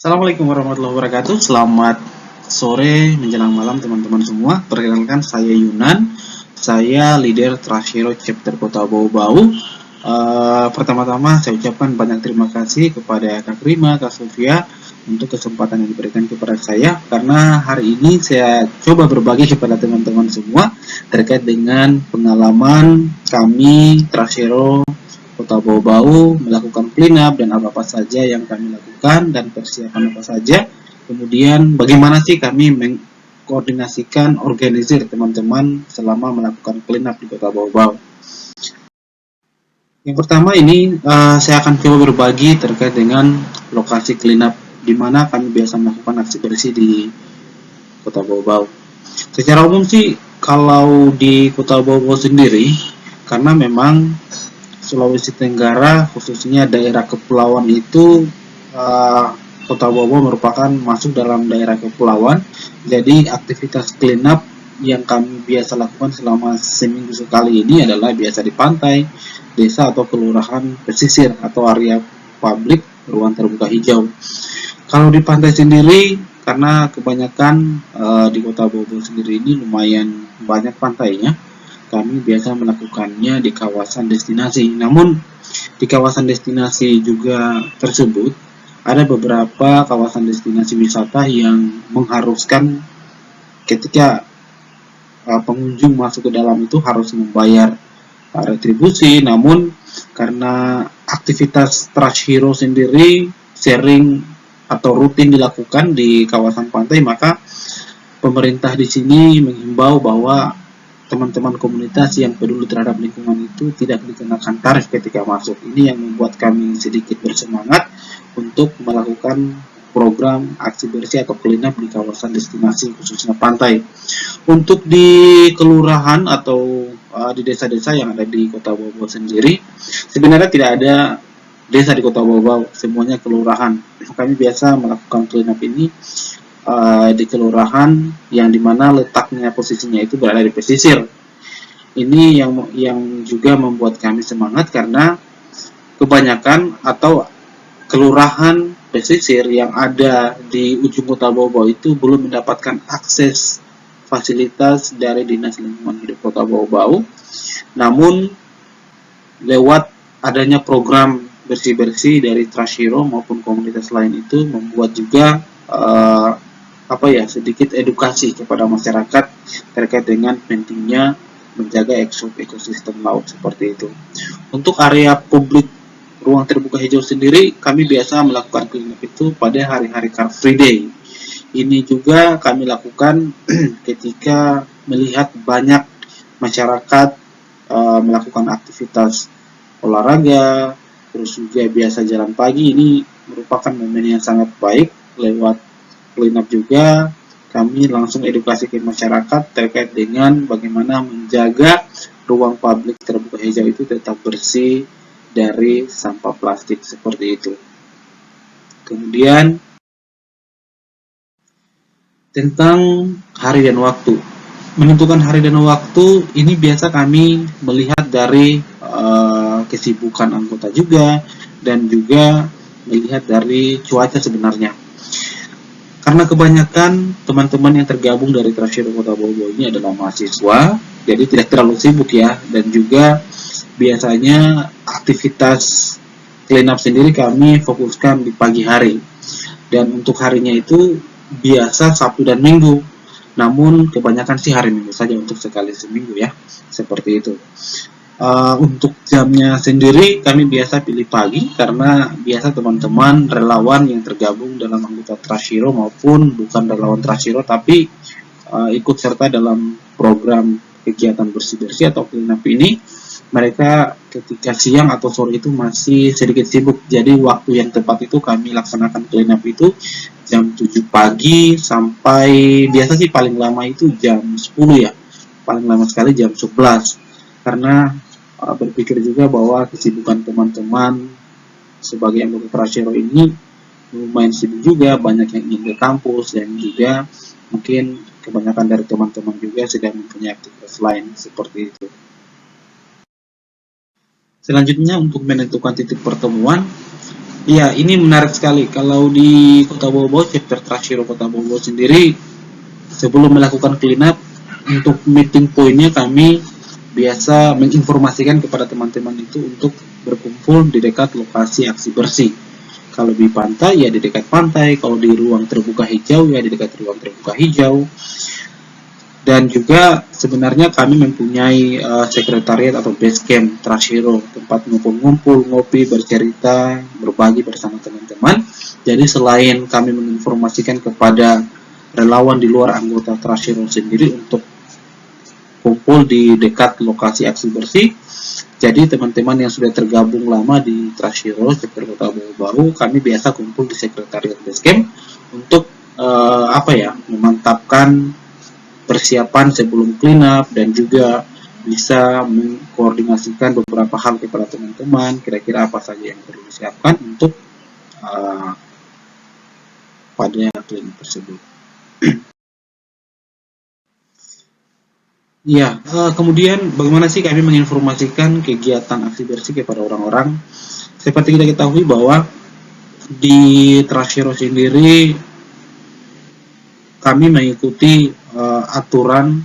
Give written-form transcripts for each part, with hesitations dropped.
Assalamualaikum warahmatullahi wabarakatuh. Selamat sore menjelang malam teman-teman semua. Perkenalkan saya Yunan. Saya leader Trashero Chapter Kota Bau-Bau. Pertama-tama saya ucapkan banyak terima kasih kepada Kak Rima, Kak Sofia untuk kesempatan yang diberikan kepada saya, karena hari ini saya coba berbagi kepada teman-teman semua terkait dengan pengalaman kami Trashero Kota Bau-Bau melakukan clean up dan apa-apa saja yang kami lakukan dan persiapan apa saja. Kemudian bagaimana sih kami mengkoordinasikan organisir teman-teman selama melakukan clean up di Kota Bau-Bau. Yang pertama ini saya akan coba berbagi terkait dengan lokasi clean up di mana kami biasa melakukan aksi bersih di Kota Bau-Bau. Secara umum sih kalau di Kota Bau-Bau sendiri, karena memang Sulawesi Tenggara khususnya daerah kepulauan itu Kota Bau-Bau merupakan masuk dalam daerah kepulauan. Jadi aktivitas clean up yang kami biasa lakukan selama seminggu sekali ini adalah biasa di pantai, desa atau kelurahan pesisir atau area publik ruang terbuka hijau. Kalau di pantai sendiri, karena kebanyakan di Kota Bau-Bau sendiri ini lumayan banyak pantainya, kami biasa melakukannya di kawasan destinasi. Namun di kawasan destinasi juga tersebut ada beberapa kawasan destinasi wisata yang mengharuskan ketika pengunjung masuk ke dalam itu harus membayar retribusi. Namun karena aktivitas Trashero sendiri sering atau rutin dilakukan di kawasan pantai, maka pemerintah di sini menghimbau bahwa teman-teman komunitas yang peduli terhadap lingkungan itu tidak dikenakan tarif ketika masuk. Ini yang membuat kami sedikit bersemangat untuk melakukan program aksi bersih atau clean up di kawasan destinasi khususnya pantai. Untuk di kelurahan atau di desa-desa yang ada di Kota Bau-Bau sendiri, sebenarnya tidak ada desa di Kota Bau-Bau, semuanya kelurahan. Kami biasa melakukan clean up ini di kelurahan yang dimana letaknya posisinya itu berada di pesisir. Ini yang juga membuat kami semangat karena kebanyakan atau kelurahan pesisir yang ada di ujung Kota Bau-Bau itu belum mendapatkan akses fasilitas dari Dinas Lingkungan Hidup Kota Bau-Bau. Namun lewat adanya program bersih-bersih dari Trashero maupun komunitas lain itu membuat juga sedikit edukasi kepada masyarakat terkait dengan pentingnya menjaga ekosistem laut seperti itu. Untuk area publik ruang terbuka hijau sendiri, kami biasa melakukan clean up itu pada hari-hari Car Free Day. Ini juga kami lakukan ketika melihat banyak masyarakat melakukan aktivitas olahraga, terus juga biasa jalan pagi. Ini merupakan momen yang sangat baik. Lewat clean up juga kami langsung edukasi ke masyarakat terkait dengan bagaimana menjaga ruang publik terbuka hijau itu tetap bersih dari sampah plastik seperti itu. Kemudian tentang hari dan waktu. Menentukan hari dan waktu ini biasa kami melihat dari kesibukan anggota juga dan juga melihat dari cuaca sebenarnya. Karena kebanyakan teman-teman yang tergabung dari Trashero Kota Bau-Bau ini adalah mahasiswa, jadi tidak terlalu sibuk ya, dan juga biasanya aktivitas clean up sendiri kami fokuskan di pagi hari. Dan untuk harinya itu biasa Sabtu dan Minggu. Namun kebanyakan sih hari Minggu saja untuk sekali seminggu ya, seperti itu. Untuk jamnya sendiri kami biasa pilih pagi karena biasa teman-teman relawan yang tergabung dalam anggota Trashero maupun bukan relawan Trashero tapi ikut serta dalam program kegiatan bersih-bersih atau clean up ini, mereka ketika siang atau sore itu masih sedikit sibuk. Jadi waktu yang tepat itu kami laksanakan clean up itu jam 7 pagi sampai biasa sih paling lama itu jam 10 ya. Paling lama sekali jam 11. Karena berpikir juga bahwa kesibukan teman-teman sebagai anggota Trashero ini lumayan sibuk juga, banyak yang ingin ke kampus dan juga mungkin kebanyakan dari teman-teman juga sedang mempunyai aktivitas lain seperti itu. Selanjutnya untuk menentukan titik pertemuan, Iya, ini menarik sekali. Kalau di Kota Bau-Bau, chapter Trashiro Kota Bau-Bau sendiri, sebelum melakukan clean up, untuk meeting pointnya kami biasa menginformasikan kepada teman-teman itu untuk berkumpul di dekat lokasi aksi bersih. Kalau di pantai ya di dekat pantai, kalau di ruang terbuka hijau ya di dekat ruang terbuka hijau. Dan juga sebenarnya kami mempunyai sekretariat atau base camp Trashiro, tempat ngumpul-ngumpul, ngopi, bercerita, berbagi bersama teman-teman. Jadi selain kami menginformasikan kepada relawan di luar anggota Trashiro sendiri untuk kumpul di dekat lokasi aksi bersih, jadi teman-teman yang sudah tergabung lama di Trashiro chapter Kota Bau-Bau, kami biasa kumpul di sekretariat base camp untuk memantapkan persiapan sebelum clean up dan juga bisa mengkoordinasikan beberapa hal kepada teman-teman, kira-kira apa saja yang perlu disiapkan untuk pada clean up tersebut. Ya, kemudian bagaimana sih kami menginformasikan kegiatan aksi bersih kepada orang-orang? Seperti kita ketahui bahwa di Trashiro sendiri kami mengikuti aturan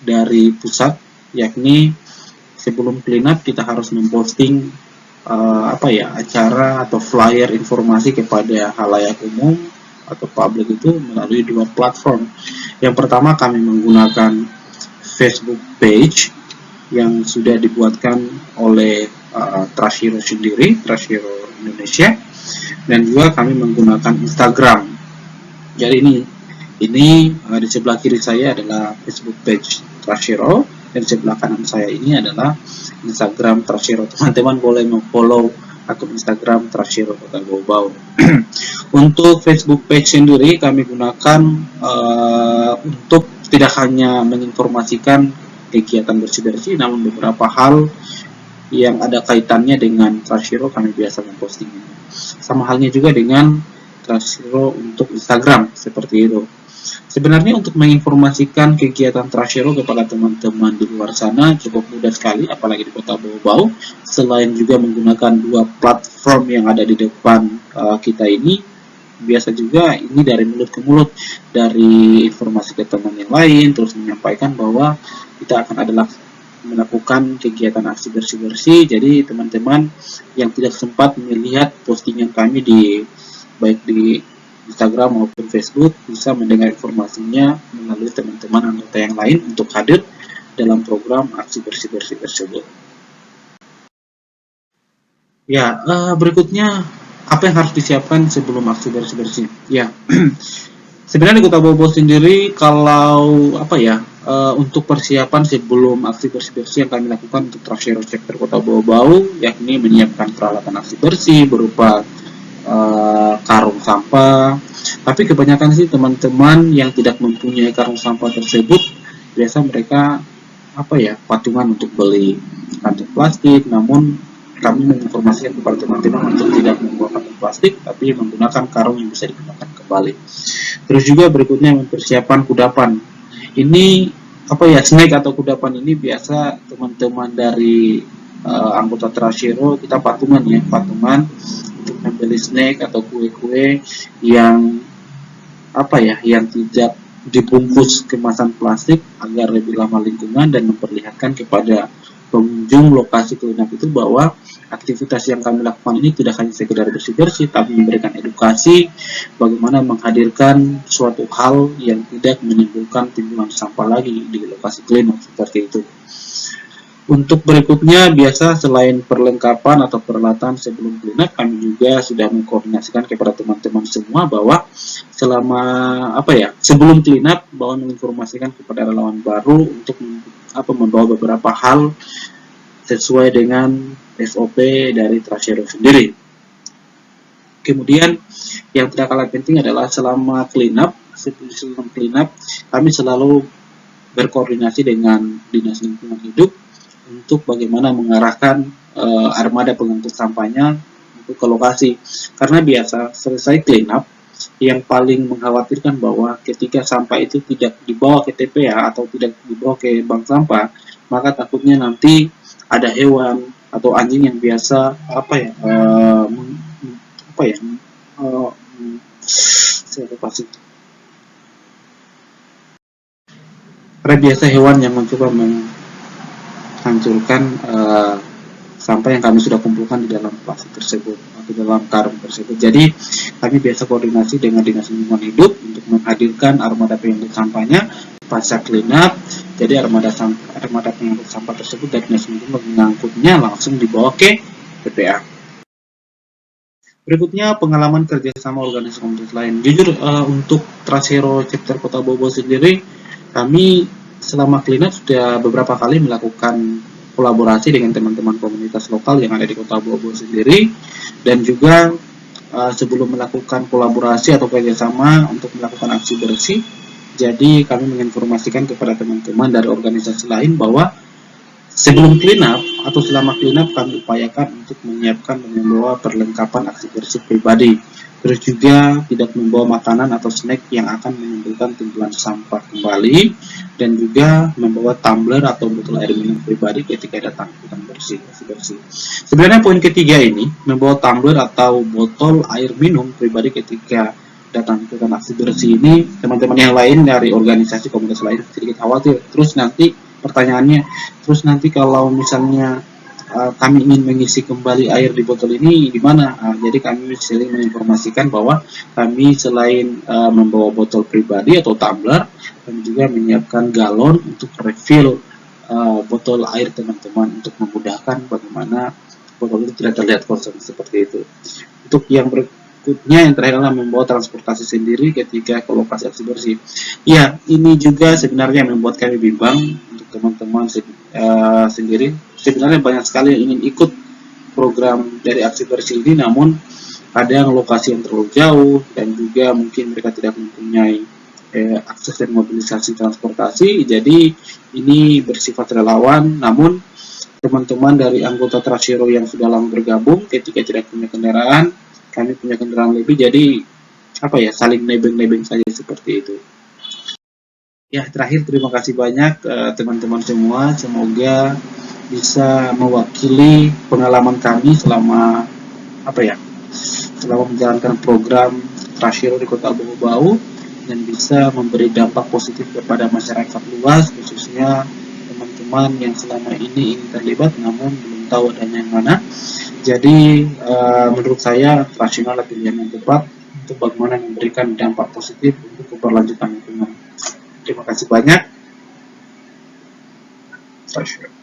dari pusat, yakni sebelum clean up kita harus memposting acara atau flyer informasi kepada halayak umum atau publik itu melalui dua platform. Yang pertama kami menggunakan Facebook page yang sudah dibuatkan oleh Trashiro sendiri, Trashiro Indonesia, dan juga kami menggunakan Instagram. Jadi ini di sebelah kiri saya adalah Facebook page Trashiro, dan sebelah kanan saya ini adalah Instagram Trashiro. Teman-teman boleh follow akun Instagram Trashiro Kota Bau-Bau. Untuk Facebook page sendiri kami gunakan untuk tidak hanya menginformasikan kegiatan bersih-bersih, namun beberapa hal yang ada kaitannya dengan Trashiro kami biasa mempostingnya. Sama halnya juga dengan Trashiro untuk Instagram, seperti itu. Sebenarnya untuk menginformasikan kegiatan Trashiro kepada teman-teman di luar sana cukup mudah sekali, apalagi di Kota Bau-Bau. Selain juga menggunakan dua platform yang ada di depan kita ini, biasa juga ini dari mulut ke mulut, dari informasi ke teman yang lain, terus menyampaikan bahwa kita akan melakukan kegiatan aksi bersih-bersih. Jadi teman-teman yang tidak sempat melihat postingan kami baik di Instagram maupun Facebook bisa mendengar informasinya melalui teman-teman anggota yang lain untuk hadir dalam program aksi bersih-bersih tersebut. Ya, berikutnya apa yang harus disiapkan sebelum aksi bersih-bersih? Ya, sebenarnya di Kota Bau-Bau sendiri kalau untuk persiapan sebelum aksi bersih-bersih yang kami lakukan untuk Trashiro chapter Kota Bau-Bau, yakni menyiapkan peralatan aksi bersih berupa karung sampah. Tapi kebanyakan sih teman-teman yang tidak mempunyai karung sampah tersebut, biasa mereka patungan untuk beli kantong plastik, namun kami menginformasikan kepada teman-teman untuk tidak membawa kantong plastik, tapi menggunakan karung yang bisa digunakan kembali. Terus juga berikutnya mempersiapkan kudapan. Ini snack atau kudapan ini biasa teman-teman dari anggota Trashiro kita patungan untuk membeli snack atau kue-kue yang yang tidak dibungkus kemasan plastik agar lebih ramah lingkungan dan memperlihatkan kepada pengunjung lokasi clean up itu bahwa aktivitas yang kami lakukan ini tidak hanya sekedar bersih-bersih, tapi memberikan edukasi bagaimana menghadirkan suatu hal yang tidak menimbulkan timbulan sampah lagi di lokasi clean up, seperti itu. Untuk berikutnya, biasa selain perlengkapan atau peralatan sebelum clean up, kami juga sudah mengkoordinasikan kepada teman-teman semua bahwa sebelum clean up, bahwa menginformasikan kepada relawan baru untuk membawa beberapa hal sesuai dengan SOP dari Trashiro sendiri. Kemudian yang tidak kalah penting adalah selama clean up, kami selalu berkoordinasi dengan Dinas Lingkungan Hidup untuk bagaimana mengarahkan armada pengangkut sampahnya untuk ke lokasi. Karena biasa selesai clean up, yang paling mengkhawatirkan bahwa ketika sampah itu tidak dibawa ke TPA atau tidak dibawa ke bank sampah, maka takutnya nanti ada hewan atau anjing yang biasa apa ya, uh, saya lupa sih. Ada biasa hewan yang mencoba menghancurkan sampah yang kami sudah kumpulkan di dalam plastik tersebut atau dalam karung tersebut. Jadi kami biasa koordinasi dengan Dinas Lingkungan Hidup untuk menghadirkan armada pengangkut sampahnya pasca clean up. Jadi armada pengangkut sampah tersebut dari Dinas Lingkungan mengangkutnya langsung dibawa ke TPA. Berikutnya pengalaman kerjasama organisasi komunitas lain. Jujur untuk Trasero chapter Kota Bobo sendiri, kami selama clean up sudah beberapa kali melakukan kolaborasi dengan teman-teman komunitas lokal yang ada di Kota Bobo sendiri, dan juga sebelum melakukan kolaborasi atau kerjasama untuk melakukan aksi bersih, jadi kami menginformasikan kepada teman-teman dari organisasi lain bahwa sebelum clean up atau selama clean up kami upayakan untuk menyiapkan dan membawa perlengkapan aksi bersih pribadi, terus juga tidak membawa makanan atau snack yang akan menimbulkan timbulan sampah kembali, dan juga membawa tumbler atau botol air minum pribadi ketika datang aksi bersih. Sebenarnya poin ketiga ini, membawa tumbler atau botol air minum pribadi ketika datang aksi bersih ini, teman-teman yang lain dari organisasi komunitas lain sedikit khawatir. Terus nanti pertanyaannya, terus nanti kalau misalnya kami ingin mengisi kembali air di botol ini gimana? Jadi kami sering menginformasikan bahwa kami selain membawa botol pribadi atau tumbler, kami juga menyiapkan galon untuk refill botol air teman-teman untuk memudahkan bagaimana botol itu tidak terlihat kosong seperti itu. Untuk yang berikutnya yang terakhir adalah membawa transportasi sendiri ketika ke lokasi aksi bersih. Ya, ini juga sebenarnya membuat kami bimbang untuk teman-teman sendiri. Sebenarnya banyak sekali yang ingin ikut program dari aksi bersih ini, namun kadang lokasi yang terlalu jauh dan juga mungkin mereka tidak mempunyai akses dan mobilisasi transportasi. Jadi ini bersifat relawan, namun teman-teman dari anggota Trasero yang sudah lama bergabung ketika tidak punya kendaraan, kami punya kendaraan lebih, jadi saling nebeng-nebeng saja seperti itu. Ya, terakhir terima kasih banyak teman-teman semua, semoga bisa mewakili pengalaman kami selama menjalankan program Trasero di Kota Bau dan bisa memberi dampak positif kepada masyarakat luas, khususnya teman-teman yang selama ini ingin terlibat namun belum tahu adanya yang mana. Jadi menurut saya Trasero adalah pilihan yang tepat untuk bagaimana memberikan dampak positif untuk keberlanjutan lingkungan. Terima kasih banyak. Trasero.